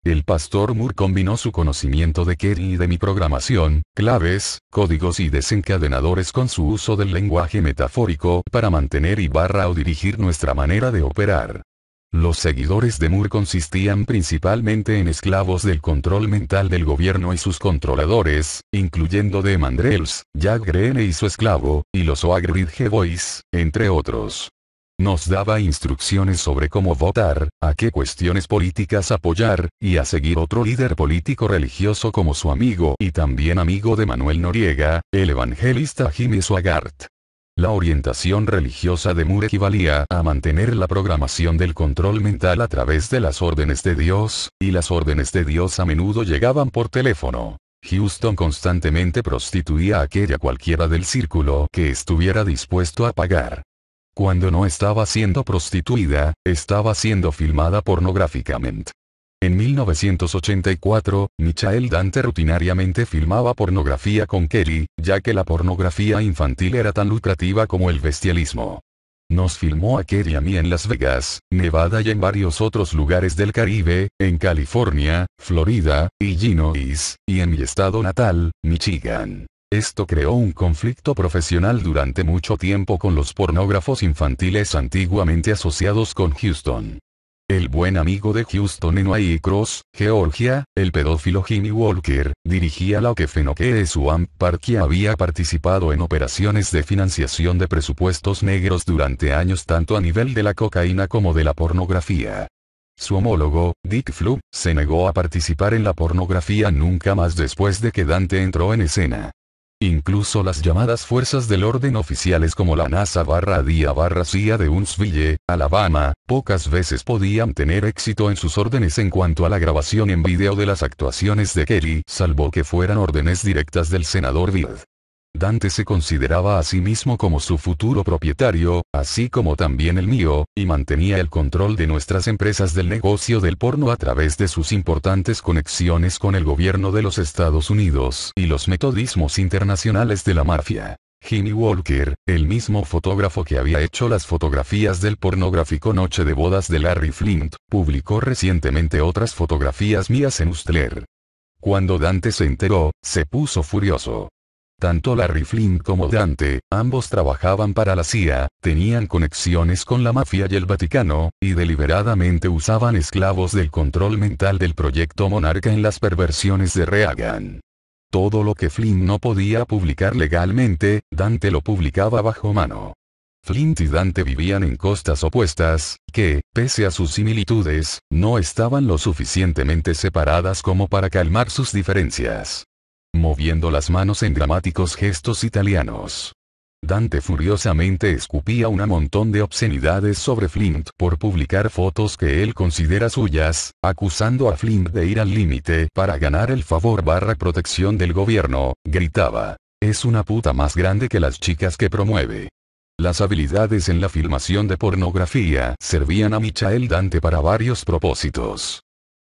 El pastor Moore combinó su conocimiento de Kerry y de mi programación, claves, códigos y desencadenadores con su uso del lenguaje metafórico para mantener o dirigir nuestra manera de operar. Los seguidores de Moore consistían principalmente en esclavos del control mental del gobierno y sus controladores, incluyendo The Mandrells, Jack Greene y su esclavo, y los Oak Ridge Boys, entre otros. Nos daba instrucciones sobre cómo votar, a qué cuestiones políticas apoyar, y a seguir otro líder político religioso como su amigo y también amigo de Manuel Noriega, el evangelista Jimmy Swaggart. La orientación religiosa de Moore equivalía a mantener la programación del control mental a través de las órdenes de Dios, y las órdenes de Dios a menudo llegaban por teléfono. Houston constantemente prostituía a aquella cualquiera del círculo que estuviera dispuesto a pagar. Cuando no estaba siendo prostituida, estaba siendo filmada pornográficamente. En 1984, Michael Dante rutinariamente filmaba pornografía con Kerry, ya que la pornografía infantil era tan lucrativa como el bestialismo. Nos filmó a Kerry y a mí en Las Vegas, Nevada y en varios otros lugares del Caribe, en California, Florida, Illinois, y en mi estado natal, Michigan. Esto creó un conflicto profesional durante mucho tiempo con los pornógrafos infantiles antiguamente asociados con Houston. El buen amigo de Houston en Waycross, Georgia, el pedófilo Jimmy Walker, dirigía la Okefenokee Swamp Park y había participado en operaciones de financiación de presupuestos negros durante años tanto a nivel de la cocaína como de la pornografía. Su homólogo, Dick Fluke, se negó a participar en la pornografía nunca más después de que Dante entró en escena. Incluso las llamadas fuerzas del orden oficiales como la NASA/CIA de Huntsville, Alabama, pocas veces podían tener éxito en sus órdenes en cuanto a la grabación en video de las actuaciones de Kerry, salvo que fueran órdenes directas del senador Byrd. Dante se consideraba a sí mismo como su futuro propietario, así como también el mío, y mantenía el control de nuestras empresas del negocio del porno a través de sus importantes conexiones con el gobierno de los Estados Unidos y los metodismos internacionales de la mafia. Jimmy Walker, el mismo fotógrafo que había hecho las fotografías del pornográfico Noche de Bodas de Larry Flynt, publicó recientemente otras fotografías mías en Hustler. Cuando Dante se enteró, se puso furioso. Tanto Larry Flynt como Dante, ambos trabajaban para la CIA, tenían conexiones con la mafia y el Vaticano, y deliberadamente usaban esclavos del control mental del proyecto Monarca en las perversiones de Reagan. Todo lo que Flynt no podía publicar legalmente, Dante lo publicaba bajo mano. Flynt y Dante vivían en costas opuestas, que, pese a sus similitudes, no estaban lo suficientemente separadas como para calmar sus diferencias. Moviendo las manos en dramáticos gestos italianos. Dante furiosamente escupía un montón de obscenidades sobre Flynt por publicar fotos que él considera suyas, acusando a Flynt de ir al límite para ganar el favor/protección del gobierno, gritaba. Es una puta más grande que las chicas que promueve. Las habilidades en la filmación de pornografía servían a Michael Dante para varios propósitos.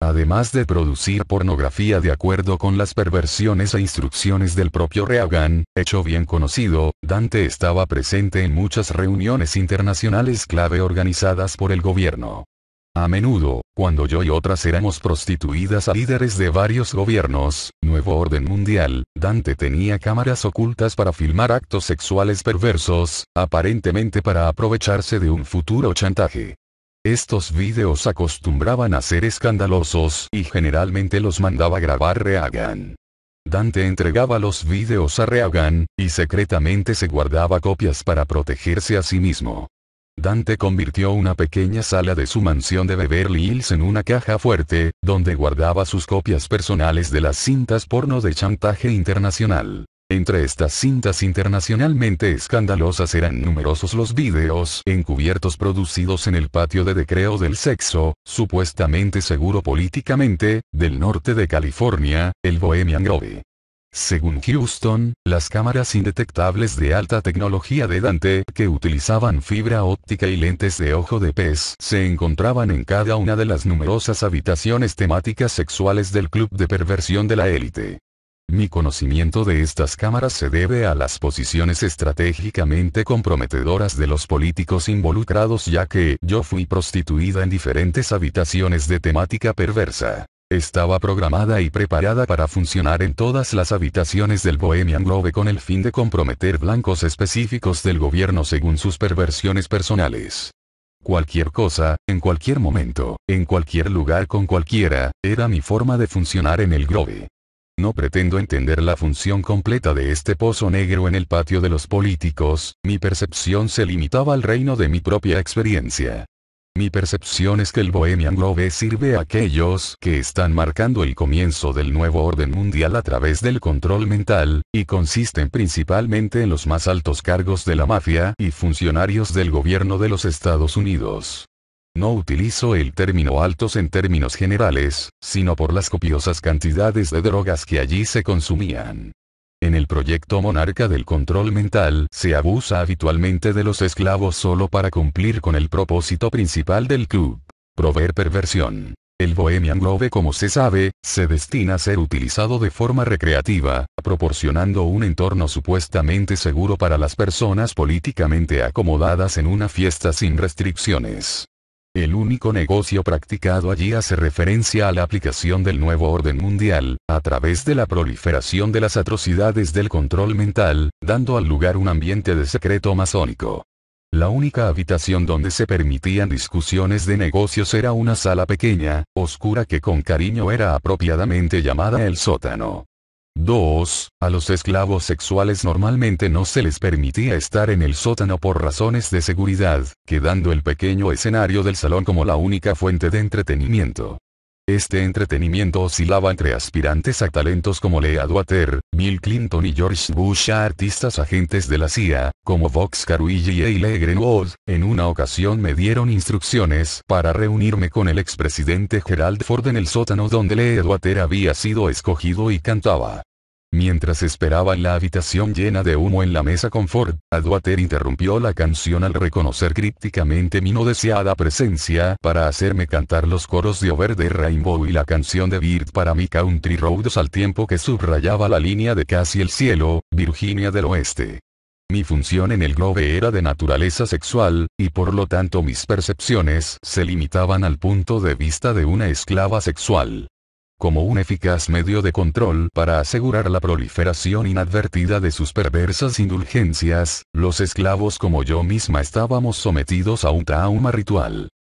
Además de producir pornografía de acuerdo con las perversiones e instrucciones del propio Reagan, hecho bien conocido, Dante estaba presente en muchas reuniones internacionales clave organizadas por el gobierno. A menudo, cuando yo y otras éramos prostituidas a líderes de varios gobiernos, Nuevo Orden Mundial, Dante tenía cámaras ocultas para filmar actos sexuales perversos, aparentemente para aprovecharse de un futuro chantaje. Estos vídeos acostumbraban a ser escandalosos y generalmente los mandaba grabar Reagan. Dante entregaba los vídeos a Reagan, y secretamente se guardaba copias para protegerse a sí mismo. Dante convirtió una pequeña sala de su mansión de Beverly Hills en una caja fuerte, donde guardaba sus copias personales de las cintas porno de chantaje internacional. Entre estas cintas internacionalmente escandalosas eran numerosos los vídeos encubiertos producidos en el patio de recreo del sexo, supuestamente seguro políticamente, del norte de California, el Bohemian Grove. Según Houston, las cámaras indetectables de alta tecnología de Dante, que utilizaban fibra óptica y lentes de ojo de pez, se encontraban en cada una de las numerosas habitaciones temáticas sexuales del club de perversión de la élite. Mi conocimiento de estas cámaras se debe a las posiciones estratégicamente comprometedoras de los políticos involucrados, ya que yo fui prostituida en diferentes habitaciones de temática perversa. Estaba programada y preparada para funcionar en todas las habitaciones del Bohemian Grove con el fin de comprometer blancos específicos del gobierno según sus perversiones personales. Cualquier cosa, en cualquier momento, en cualquier lugar con cualquiera, era mi forma de funcionar en el Grove. No pretendo entender la función completa de este pozo negro en el patio de los políticos, mi percepción se limitaba al reino de mi propia experiencia. Mi percepción es que el Bohemian Grove sirve a aquellos que están marcando el comienzo del nuevo orden mundial a través del control mental, y consisten principalmente en los más altos cargos de la mafia y funcionarios del gobierno de los Estados Unidos. No utilizo el término altos en términos generales, sino por las copiosas cantidades de drogas que allí se consumían. En el proyecto monarca del control mental se abusa habitualmente de los esclavos solo para cumplir con el propósito principal del club: proveer perversión. El Bohemian Grove, como se sabe, se destina a ser utilizado de forma recreativa, proporcionando un entorno supuestamente seguro para las personas políticamente acomodadas en una fiesta sin restricciones. El único negocio practicado allí hace referencia a la aplicación del nuevo orden mundial, a través de la proliferación de las atrocidades del control mental, dando al lugar un ambiente de secreto masónico. La única habitación donde se permitían discusiones de negocios era una sala pequeña, oscura que con cariño era apropiadamente llamada el sótano. 2. A los esclavos sexuales normalmente no se les permitía estar en el sótano por razones de seguridad, quedando el pequeño escenario del salón como la única fuente de entretenimiento. Este entretenimiento oscilaba entre aspirantes a talentos como Lea Duater, Bill Clinton y George Bush a artistas agentes de la CIA, como Vox Caruigi y Aile Greenwood. En una ocasión me dieron instrucciones para reunirme con el expresidente Gerald Ford en el sótano donde Lea Duater había sido escogido y cantaba. Mientras esperaba en la habitación llena de humo en la mesa con Ford, Duater interrumpió la canción al reconocer crípticamente mi no deseada presencia para hacerme cantar los coros de Over the Rainbow y la canción de Bird para mi Country Roads al tiempo que subrayaba la línea de Casi el cielo, Virginia del Oeste. Mi función en el Grove era de naturaleza sexual, y por lo tanto mis percepciones se limitaban al punto de vista de una esclava sexual. Como un eficaz medio de control para asegurar la proliferación inadvertida de sus perversas indulgencias, los esclavos como yo misma estábamos sometidos a un trauma ritual.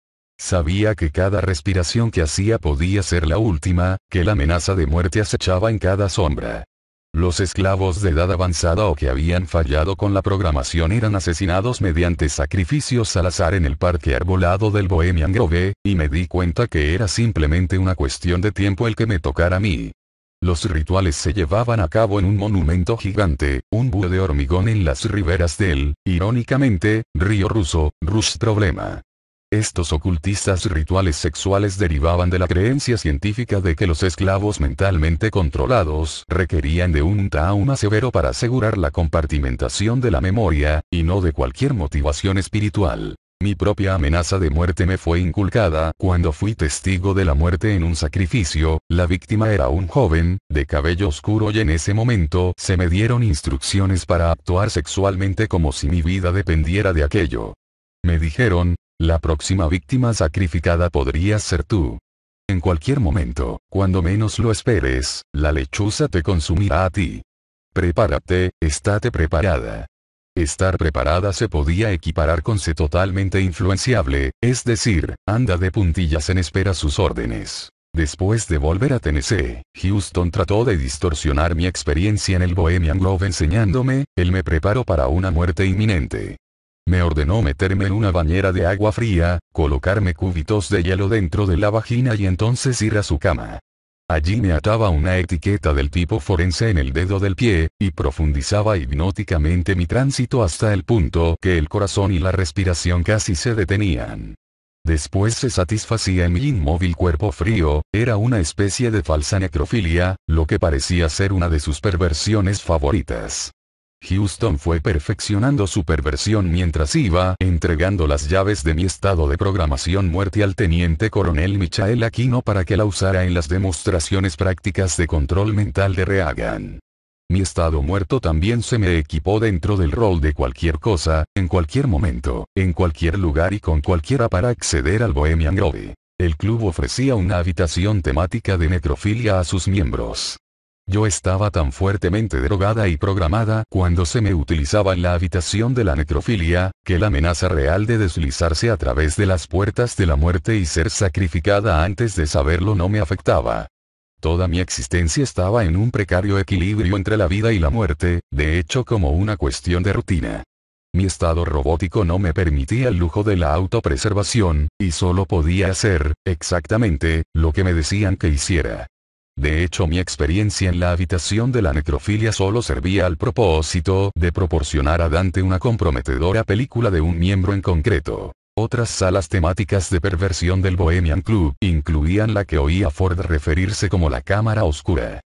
Sabía que cada respiración que hacía podía ser la última, que la amenaza de muerte acechaba en cada sombra. Los esclavos de edad avanzada o que habían fallado con la programación eran asesinados mediante sacrificios al azar en el parque arbolado del Bohemian Grove, y me di cuenta que era simplemente una cuestión de tiempo el que me tocara a mí. Los rituales se llevaban a cabo en un monumento gigante, un búho de hormigón en las riberas del, irónicamente, río ruso, Rush Problema. Estos ocultistas rituales sexuales derivaban de la creencia científica de que los esclavos mentalmente controlados requerían de un trauma severo para asegurar la compartimentación de la memoria, y no de cualquier motivación espiritual. Mi propia amenaza de muerte me fue inculcada cuando fui testigo de la muerte en un sacrificio. La víctima era un joven, de cabello oscuro, y en ese momento se me dieron instrucciones para actuar sexualmente como si mi vida dependiera de aquello. Me dijeron: la próxima víctima sacrificada podrías ser tú. En cualquier momento, cuando menos lo esperes, la lechuza te consumirá a ti. Prepárate, estate preparada. Estar preparada se podía equiparar con ser totalmente influenciable, es decir, anda de puntillas en espera sus órdenes. Después de volver a Tennessee, Houston trató de distorsionar mi experiencia en el Bohemian Grove enseñándome: él me preparó para una muerte inminente. Me ordenó meterme en una bañera de agua fría, colocarme cubitos de hielo dentro de la vagina y entonces ir a su cama. Allí me ataba una etiqueta del tipo forense en el dedo del pie, y profundizaba hipnóticamente mi tránsito hasta el punto que el corazón y la respiración casi se detenían. Después se satisfacía en mi inmóvil cuerpo frío. Era una especie de falsa necrofilia, lo que parecía ser una de sus perversiones favoritas. Houston fue perfeccionando su perversión mientras iba entregando las llaves de mi estado de programación muerte al teniente coronel Michael Aquino para que la usara en las demostraciones prácticas de control mental de Reagan. Mi estado muerto también se me equipó dentro del rol de cualquier cosa, en cualquier momento, en cualquier lugar y con cualquiera para acceder al Bohemian Grove. El club ofrecía una habitación temática de necrofilia a sus miembros. Yo estaba tan fuertemente drogada y programada cuando se me utilizaba en la habitación de la necrofilia, que la amenaza real de deslizarse a través de las puertas de la muerte y ser sacrificada antes de saberlo no me afectaba. Toda mi existencia estaba en un precario equilibrio entre la vida y la muerte, de hecho como una cuestión de rutina. Mi estado robótico no me permitía el lujo de la autopreservación, y solo podía hacer, exactamente, lo que me decían que hiciera. De hecho mi experiencia en la habitación de la necrofilia solo servía al propósito de proporcionar a Dante una comprometedora película de un miembro en concreto. Otras salas temáticas de perversión del Bohemian Club incluían la que oía Ford referirse como la cámara oscura.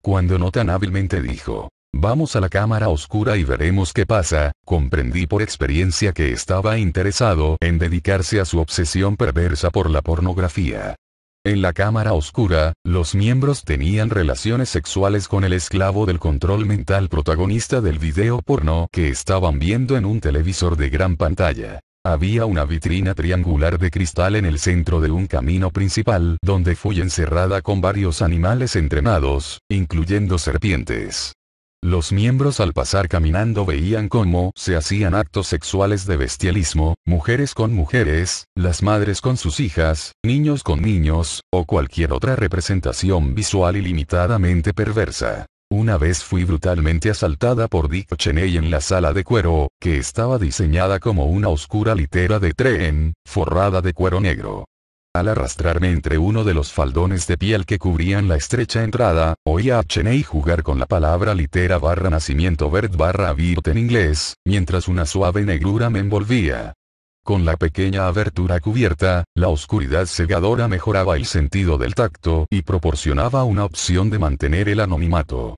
Cuando no tan hábilmente dijo, "Vamos a la cámara oscura y veremos qué pasa", comprendí por experiencia que estaba interesado en dedicarse a su obsesión perversa por la pornografía. En la cámara oscura, los miembros tenían relaciones sexuales con el esclavo del control mental protagonista del video porno que estaban viendo en un televisor de gran pantalla. Había una vitrina triangular de cristal en el centro de un camino principal donde fui encerrada con varios animales entrenados, incluyendo serpientes. Los miembros al pasar caminando veían cómo se hacían actos sexuales de bestialismo, mujeres con mujeres, las madres con sus hijas, niños con niños, o cualquier otra representación visual ilimitadamente perversa. Una vez fui brutalmente asaltada por Dick Cheney en la sala de cuero, que estaba diseñada como una oscura litera de tren, forrada de cuero negro. Al arrastrarme entre uno de los faldones de piel que cubrían la estrecha entrada, oía a Cheney jugar con la palabra litera / nacimiento birth / birth en inglés, mientras una suave negrura me envolvía. Con la pequeña abertura cubierta, la oscuridad cegadora mejoraba el sentido del tacto y proporcionaba una opción de mantener el anonimato.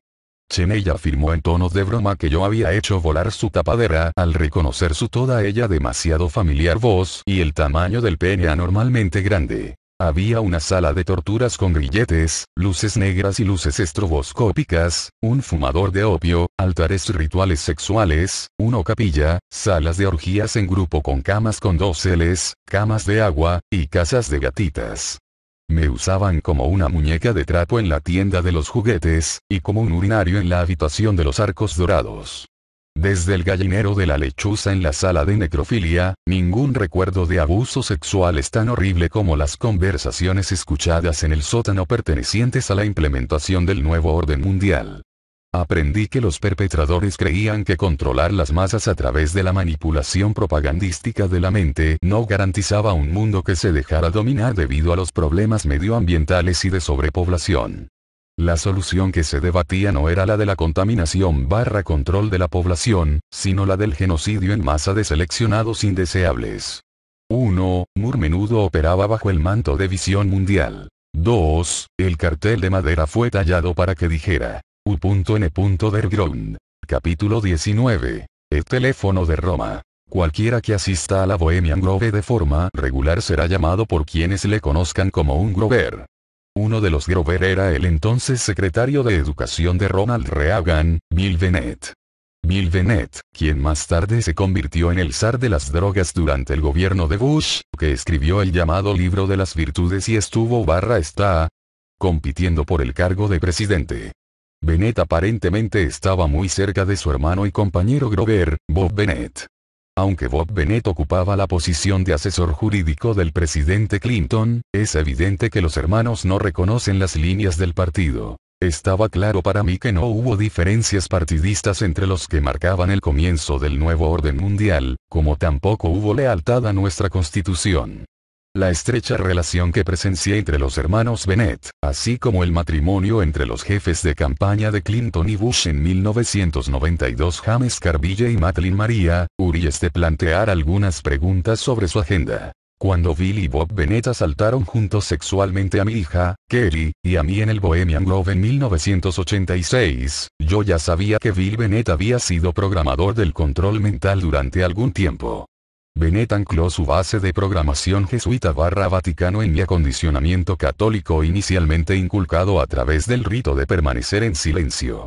Cheney afirmó en tono de broma que yo había hecho volar su tapadera al reconocer su toda ella demasiado familiar voz y el tamaño del pene anormalmente grande. Había una sala de torturas con grilletes, luces negras y luces estroboscópicas, un fumador de opio, altares rituales sexuales, una capilla, salas de orgías en grupo con camas con doseles, camas de agua, y casas de gatitas. Me usaban como una muñeca de trapo en la tienda de los juguetes, y como un urinario en la habitación de los arcos dorados. Desde el gallinero de la lechuza en la sala de necrofilia, ningún recuerdo de abuso sexual es tan horrible como las conversaciones escuchadas en el sótano pertenecientes a la implementación del nuevo orden mundial. Aprendí que los perpetradores creían que controlar las masas a través de la manipulación propagandística de la mente no garantizaba un mundo que se dejara dominar debido a los problemas medioambientales y de sobrepoblación. La solución que se debatía no era la de la contaminación / control de la población, sino la del genocidio en masa de seleccionados indeseables. 1. Moore menudo operaba bajo el manto de Visión Mundial. 2. El cartel de madera fue tallado para que dijera U.N. Underground. Capítulo 19. El teléfono de Roma. Cualquiera que asista a la Bohemian Grove de forma regular será llamado por quienes le conozcan como un Grover. Uno de los Grover era el entonces secretario de Educación de Ronald Reagan, Bill Bennett. Bill Bennett, quien más tarde se convirtió en el zar de las drogas durante el gobierno de Bush, que escribió el llamado Libro de las Virtudes y está compitiendo por el cargo de presidente. Bennett aparentemente estaba muy cerca de su hermano y compañero Grover, Bob Bennett. Aunque Bob Bennett ocupaba la posición de asesor jurídico del presidente Clinton, es evidente que los hermanos no reconocen las líneas del partido. Estaba claro para mí que no hubo diferencias partidistas entre los que marcaban el comienzo del nuevo orden mundial, como tampoco hubo lealtad a nuestra constitución. La estrecha relación que presencié entre los hermanos Bennett, así como el matrimonio entre los jefes de campaña de Clinton y Bush en 1992 James Carville y Madeline Maria, Urias de plantear algunas preguntas sobre su agenda. Cuando Bill y Bob Bennett asaltaron juntos sexualmente a mi hija, Kelly, y a mí en el Bohemian Grove en 1986, yo ya sabía que Bill Bennett había sido programador del control mental durante algún tiempo. Bennett ancló su base de programación jesuita / vaticano en mi acondicionamiento católico inicialmente inculcado a través del rito de permanecer en silencio.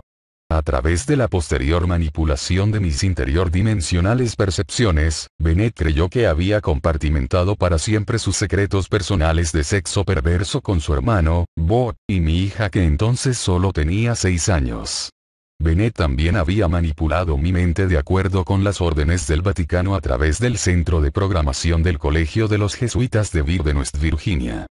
A través de la posterior manipulación de mis interior-dimensionales percepciones, Bennett creyó que había compartimentado para siempre sus secretos personales de sexo perverso con su hermano, Bo, y mi hija que entonces solo tenía 6 años. Bennett también había manipulado mi mente de acuerdo con las órdenes del Vaticano a través del centro de programación del Colegio de los Jesuitas de Vir de West Virginia.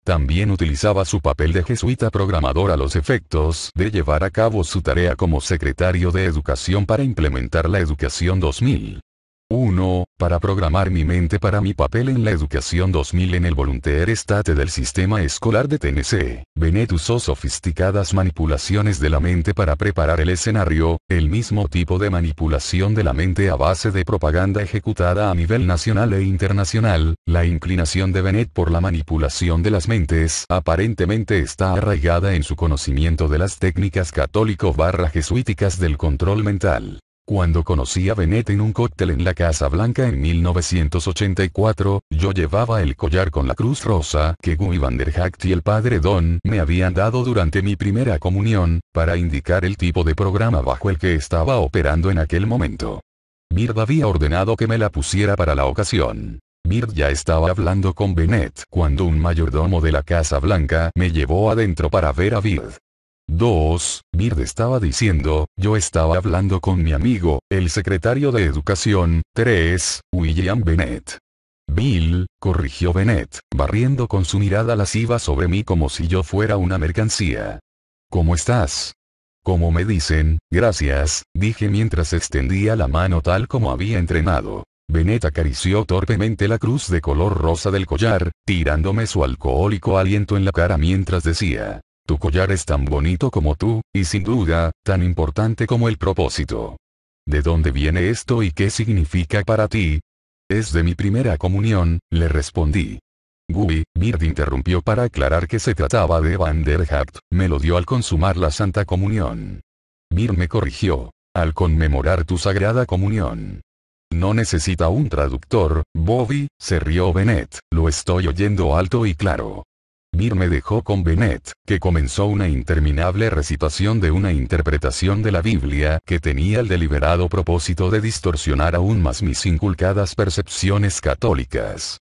También utilizaba su papel de jesuita programador a los efectos de llevar a cabo su tarea como secretario de Educación para implementar la Educación 2000. 1. Para programar mi mente para mi papel en la Educación 2000 en el Volunteer State del sistema escolar de Tennessee. Bennett usó sofisticadas manipulaciones de la mente para preparar el escenario, el mismo tipo de manipulación de la mente a base de propaganda ejecutada a nivel nacional e internacional. La inclinación de Bennett por la manipulación de las mentes aparentemente está arraigada en su conocimiento de las técnicas católico-jesuíticas del control mental. Cuando conocí a Bennett en un cóctel en la Casa Blanca en 1984, yo llevaba el collar con la cruz rosa que Guy Vanderhacht y el padre Don me habían dado durante mi primera comunión, para indicar el tipo de programa bajo el que estaba operando en aquel momento. Bird había ordenado que me la pusiera para la ocasión. Bird ya estaba hablando con Bennett cuando un mayordomo de la Casa Blanca me llevó adentro para ver a Bird. 2. Bird estaba diciendo, yo estaba hablando con mi amigo, el secretario de Educación. 3. William Bennett. Bill, corrigió Bennett, barriendo con su mirada lasciva sobre mí como si yo fuera una mercancía. ¿Cómo estás? Como me dicen, gracias, dije mientras extendía la mano tal como había entrenado. Bennett acarició torpemente la cruz de color rosa del collar, tirándome su alcohólico aliento en la cara mientras decía, tu collar es tan bonito como tú, y sin duda, tan importante como el propósito. ¿De dónde viene esto y qué significa para ti? Es de mi primera comunión, le respondí. Guy, Bird interrumpió para aclarar que se trataba de Vanderhacht, me lo dio al consumar la Santa Comunión. Bird me corrigió, al conmemorar tu Sagrada Comunión. No necesita un traductor, Bobby, se rió Bennett, lo estoy oyendo alto y claro. Bird me dejó con Bennett, que comenzó una interminable recitación de una interpretación de la Biblia que tenía el deliberado propósito de distorsionar aún más mis inculcadas percepciones católicas.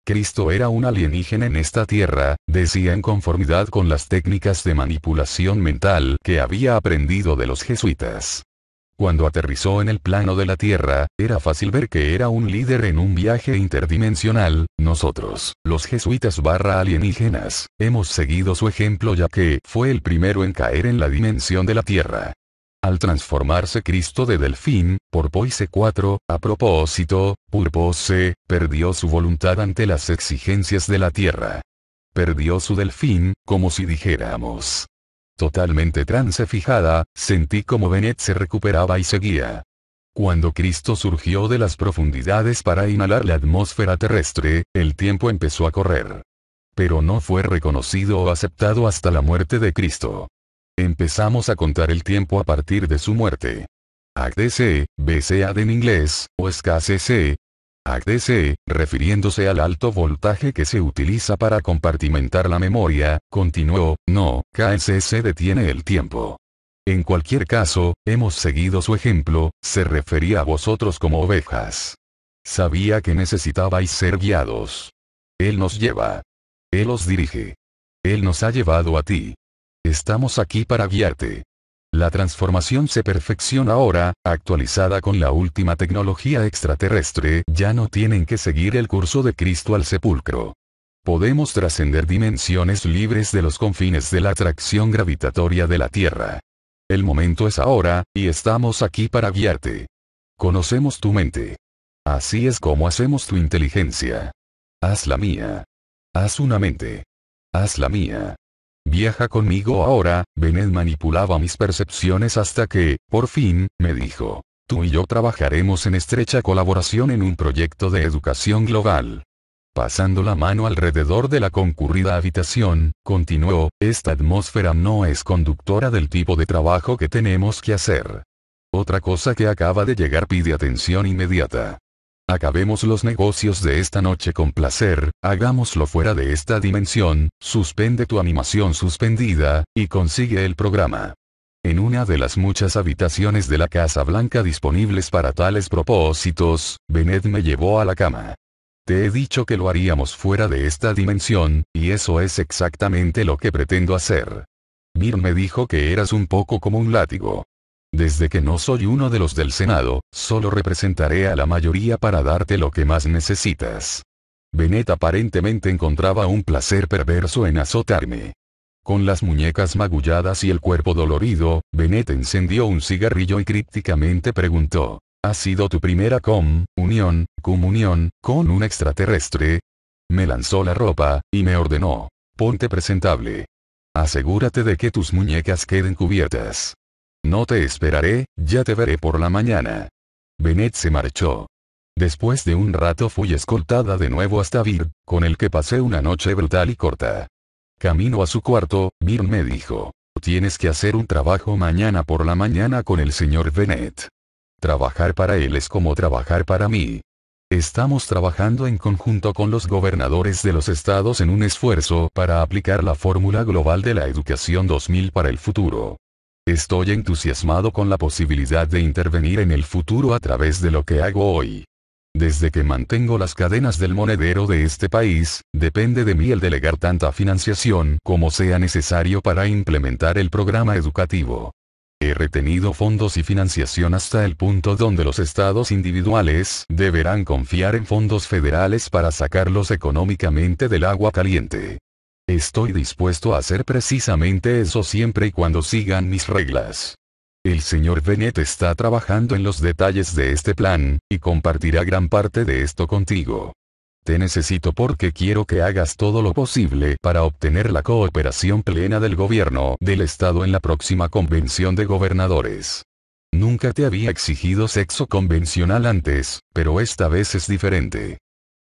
Cristo era un alienígena en esta tierra, decía en conformidad con las técnicas de manipulación mental que había aprendido de los jesuitas. Cuando aterrizó en el plano de la Tierra, era fácil ver que era un líder en un viaje interdimensional. Nosotros, los jesuitas alienígenas, hemos seguido su ejemplo ya que fue el primero en caer en la dimensión de la Tierra. Al transformarse Cristo de delfín, Porpoise 4, a propósito, Purpose, perdió su voluntad ante las exigencias de la Tierra. Perdió su delfín, como si dijéramos. Totalmente transfijada, sentí como Bennett se recuperaba y seguía. Cuando Cristo surgió de las profundidades para inhalar la atmósfera terrestre, el tiempo empezó a correr. Pero no fue reconocido o aceptado hasta la muerte de Cristo. Empezamos a contar el tiempo a partir de su muerte. ADC, BCAD en inglés, o SKCC. ADC, refiriéndose al alto voltaje que se utiliza para compartimentar la memoria, continuó, no, KCC detiene el tiempo. En cualquier caso, hemos seguido su ejemplo, se refería a vosotros como ovejas. Sabía que necesitabais ser guiados. Él nos lleva. Él os dirige. Él nos ha llevado a ti. Estamos aquí para guiarte. La transformación se perfecciona ahora, actualizada con la última tecnología extraterrestre, ya no tienen que seguir el curso de Cristo al sepulcro. Podemos trascender dimensiones libres de los confines de la atracción gravitatoria de la Tierra. El momento es ahora, y estamos aquí para guiarte. Conocemos tu mente. Así es como hacemos tu inteligencia. Haz la mía. Haz una mente. Haz la mía. Viaja conmigo ahora. Bennett manipulaba mis percepciones hasta que, por fin, me dijo, tú y yo trabajaremos en estrecha colaboración en un proyecto de educación global. Pasando la mano alrededor de la concurrida habitación, continuó, esta atmósfera no es conductora del tipo de trabajo que tenemos que hacer. Otra cosa que acaba de llegar pide atención inmediata. Acabemos los negocios de esta noche con placer, hagámoslo fuera de esta dimensión, suspende tu animación suspendida, y consigue el programa. En una de las muchas habitaciones de la Casa Blanca disponibles para tales propósitos, Bennett me llevó a la cama. Te he dicho que lo haríamos fuera de esta dimensión, y eso es exactamente lo que pretendo hacer. Byrne me dijo que eras un poco como un látigo. Desde que no soy uno de los del Senado, solo representaré a la mayoría para darte lo que más necesitas. Bennett aparentemente encontraba un placer perverso en azotarme. Con las muñecas magulladas y el cuerpo dolorido, Bennett encendió un cigarrillo y crípticamente preguntó: ¿Ha sido tu primera comunión con un extraterrestre? Me lanzó la ropa, y me ordenó: ponte presentable. Asegúrate de que tus muñecas queden cubiertas. No te esperaré, ya te veré por la mañana. Bennett se marchó. Después de un rato fui escoltada de nuevo hasta Byrne, con el que pasé una noche brutal y corta. Camino a su cuarto, Byrne me dijo: tienes que hacer un trabajo mañana por la mañana con el señor Bennett. Trabajar para él es como trabajar para mí. Estamos trabajando en conjunto con los gobernadores de los estados en un esfuerzo para aplicar la fórmula global de la educación 2000 para el futuro. Estoy entusiasmado con la posibilidad de intervenir en el futuro a través de lo que hago hoy. Desde que mantengo las cadenas del monedero de este país, depende de mí el delegar tanta financiación como sea necesario para implementar el programa educativo. He retenido fondos y financiación hasta el punto donde los estados individuales deberán confiar en fondos federales para sacarlos económicamente del agua caliente. Estoy dispuesto a hacer precisamente eso siempre y cuando sigan mis reglas. El señor Bennett está trabajando en los detalles de este plan, y compartirá gran parte de esto contigo. Te necesito porque quiero que hagas todo lo posible para obtener la cooperación plena del gobierno del estado en la próxima convención de gobernadores. Nunca te había exigido sexo convencional antes, pero esta vez es diferente.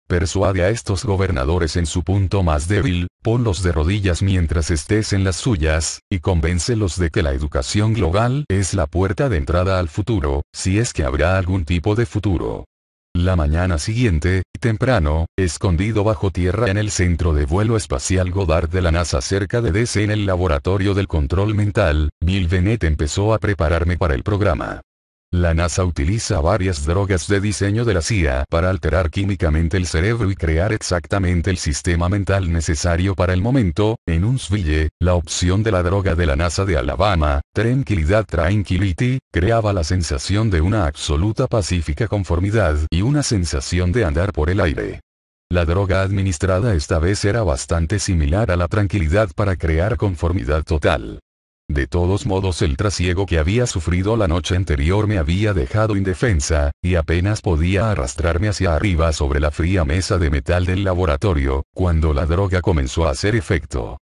Persuade a estos gobernadores en su punto más débil, ponlos de rodillas mientras estés en las suyas, y convéncelos de que la educación global es la puerta de entrada al futuro, si es que habrá algún tipo de futuro. La mañana siguiente, temprano, escondido bajo tierra en el centro de vuelo espacial Goddard de la NASA cerca de DC en el laboratorio del control mental, Bill Bennett empezó a prepararme para el programa. La NASA utiliza varias drogas de diseño de la CIA para alterar químicamente el cerebro y crear exactamente el sistema mental necesario para el momento. En Huntsville, la opción de la droga de la NASA de Alabama, Tranquility, creaba la sensación de una absoluta pacífica conformidad y una sensación de andar por el aire. La droga administrada esta vez era bastante similar a la tranquilidad para crear conformidad total. De todos modos, el trasiego que había sufrido la noche anterior me había dejado indefensa, y apenas podía arrastrarme hacia arriba sobre la fría mesa de metal del laboratorio, cuando la droga comenzó a hacer efecto.